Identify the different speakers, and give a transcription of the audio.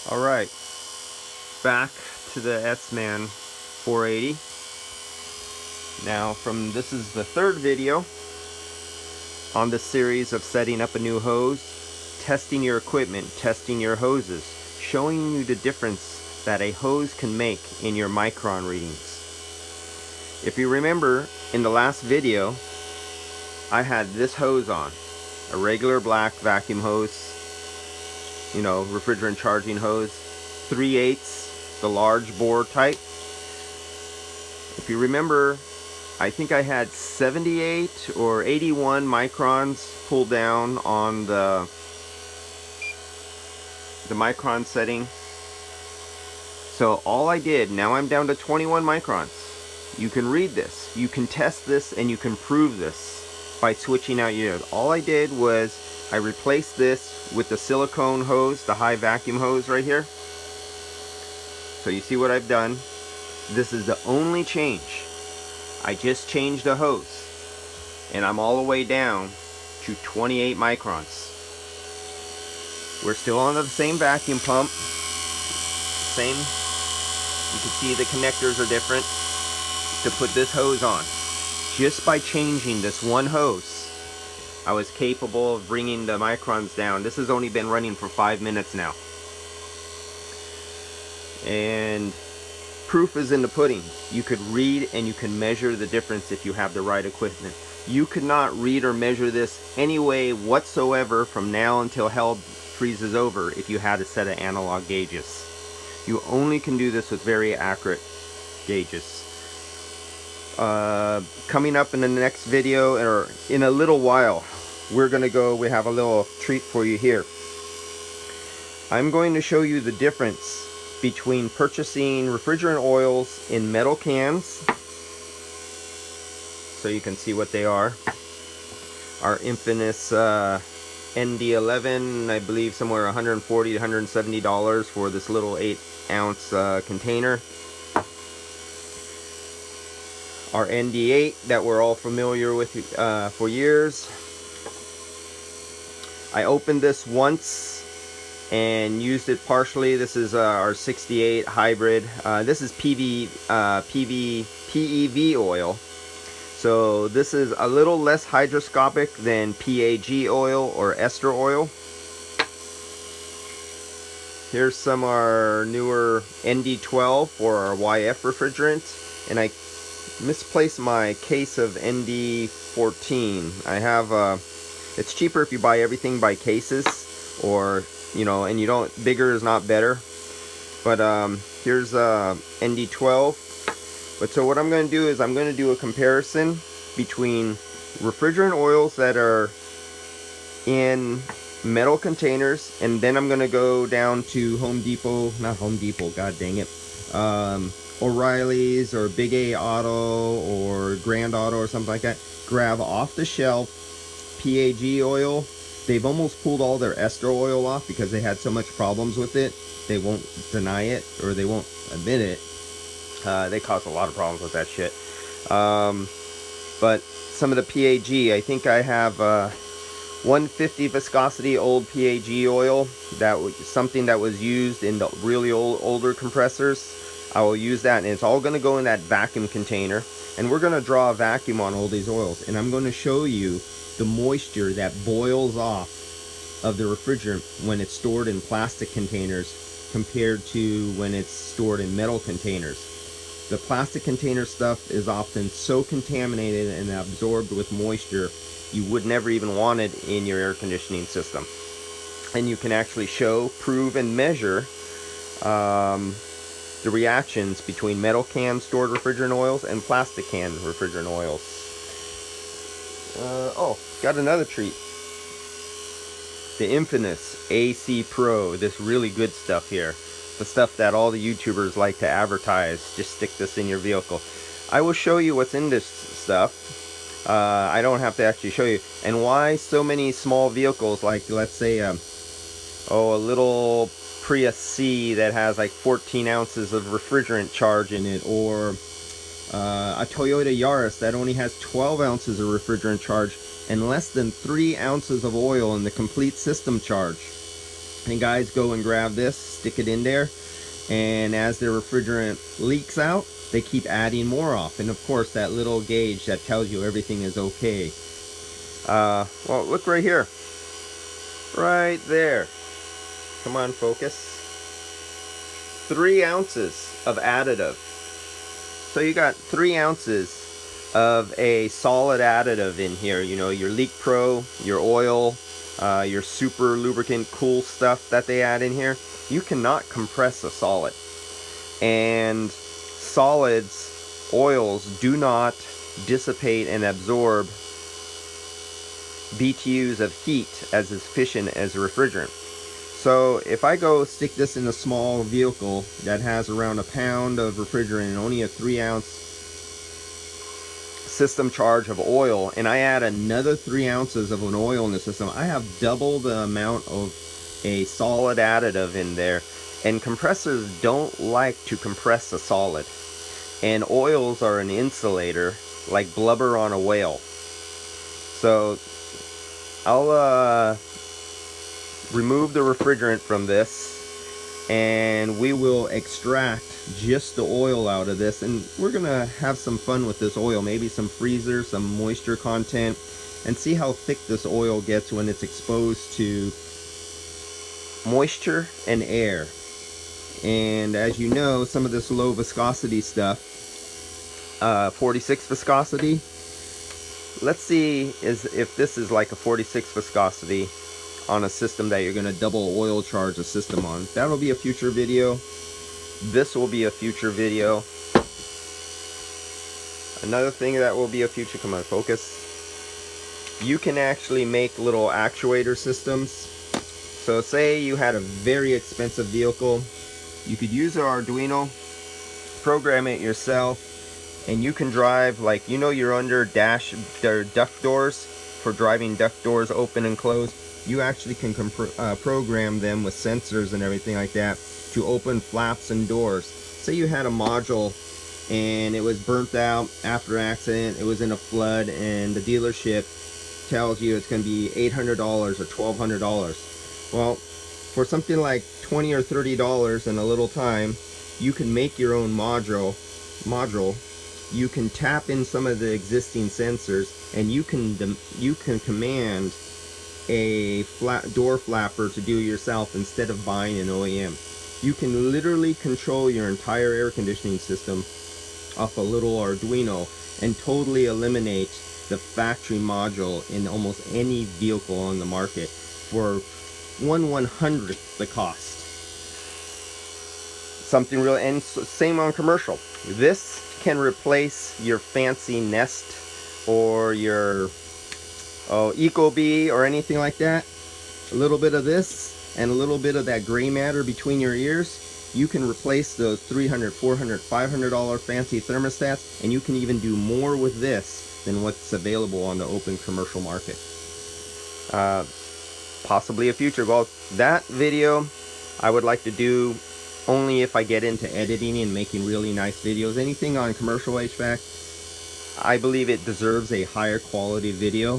Speaker 1: Alright, back to the SM480. Now this is the third video on the series of setting up a new hose, testing your equipment, testing your hoses, showing you the difference that a hose can make in your micron readings. If you remember, in the last video, I had this hose on, a regular black vacuum hose, you know, refrigerant charging hose, 3/8, the large bore type. If you remember, I think I had 78 or 81 microns pulled down on the micron setting. So all I did, now I'm down to 21 microns. You can read this, you can test this, and you can prove this by switching out your, all I did was I replaced this with the silicone hose, the high vacuum hose right here. So you see what I've done. This is the only change. I just changed the hose and I'm all the way down to 28 microns. We're still on the same vacuum pump. Same, you can see the connectors are different to put this hose on. Just by changing this one hose, I was capable of bringing the microns down. This has only been running for 5 minutes now. And proof is in the pudding. You could read and you can measure the difference if you have the right equipment. You could not read or measure this any way whatsoever from now until hell freezes over if you had a set of analog gauges. You only can do this with very accurate gauges. Coming up in the next video, or in a little while, we have a little treat for you here. I'm going to show you the difference between purchasing refrigerant oils in metal cans, so you can see what they are. Our infamous ND11, I believe somewhere $140 to $170 for this little 8-ounce container. Our ND8 that we're all familiar with for years. I opened this once and used it partially. This is our 68 hybrid. This is PEV oil. So this is a little less hygroscopic than PAG oil or Ester oil. Here's some of our newer ND12 for our YF refrigerant. And I misplaced my case of ND14. I have, it's cheaper if you buy everything by cases, or you know, and you don't, bigger is not better. But here's ND12. But so what I'm going to do is I'm going to do a comparison between refrigerant oils that are in metal containers, and then I'm going to go down to Home Depot, not Home Depot, god dang it, O'Reilly's or Big A Auto or Grand Auto or something like that. Grab off the shelf PAG oil. They've almost pulled all their Ester oil off because they had so much problems with it. They won't deny it, or they won't admit it. They caused a lot of problems with that shit. But some of the PAG, I think I have 150 viscosity old PAG oil. That was something that was used in the really older compressors. I will use that, and it's all going to go in that vacuum container. And we're going to draw a vacuum on all these oils, and I'm going to show you the moisture that boils off of the refrigerant when it's stored in plastic containers compared to when it's stored in metal containers. The plastic container stuff is often so contaminated and absorbed with moisture you would never even want it in your air conditioning system. And you can actually show, prove, and measure the reactions between metal can stored refrigerant oils and plastic can refrigerant oils. Oh, got another treat. The infamous AC Pro, this really good stuff here. The stuff that all the YouTubers like to advertise. Just stick this in your vehicle. I will show you what's in this stuff. I don't have to actually show you. And why so many small vehicles, like let's say a little Prius C that has like 14 ounces of refrigerant charge in it, or a Toyota Yaris that only has 12 ounces of refrigerant charge and less than 3 ounces of oil in the complete system charge. And guys, go and grab this, stick it in there, and as the refrigerant leaks out, they keep adding more off. And of course, that little gauge that tells you everything is okay. Well, look right here. Right there. Come on, focus. 3 ounces of additive. So you got 3 ounces of a solid additive in here. You know, your Leak Pro, your oil, your super lubricant cool stuff that they add in here. You cannot compress a solid. And solids, oils, do not dissipate and absorb BTUs of heat as efficient as a refrigerant. So if I go stick this in a small vehicle that has around a pound of refrigerant and only a 3 ounce system charge of oil, and I add another 3 ounces of an oil in the system, I have double the amount of a solid additive in there. And compressors don't like to compress a solid. And oils are an insulator, like blubber on a whale. So I'll remove the refrigerant from this, and we will extract just the oil out of this, and we're gonna have some fun with this oil, maybe some freezer, some moisture content, and see how thick this oil gets when it's exposed to moisture and air. And as you know, some of this low viscosity stuff, 46 viscosity, let's see if this is like a 46 viscosity on a system that you're going to double oil charge the system on. That'll be a future video. This will be a future video. Another thing that will be a future, come on, focus. You can actually make little actuator systems. So say you had a very expensive vehicle, you could use an Arduino, program it yourself, and you can drive, like, you know, you're under duct doors, for driving duct doors open and closed. You actually can program them with sensors and everything like that to open flaps and doors. Say you had a module and it was burnt out after accident, it was in a flood, and the dealership tells you it's going to be $800 or $1,200. Well, for something like $20 or $30 in a little time, you can make your own module. You can tap in some of the existing sensors, and you can command a door flapper to do it yourself instead of buying an OEM. You can literally control your entire air conditioning system off a little Arduino and totally eliminate the factory module in almost any vehicle on the market for 1/100th the cost. Something real, and same on commercial. This can replace your fancy Nest or your Ecobee or anything like that. A little bit of this and a little bit of that gray matter between your ears, you can replace those $300, $400, $500 fancy thermostats, and you can even do more with this than what's available on the open commercial market. Possibly a future. Well, that video I would like to do only if I get into editing and making really nice videos. Anything on commercial HVAC, I believe it deserves a higher quality video.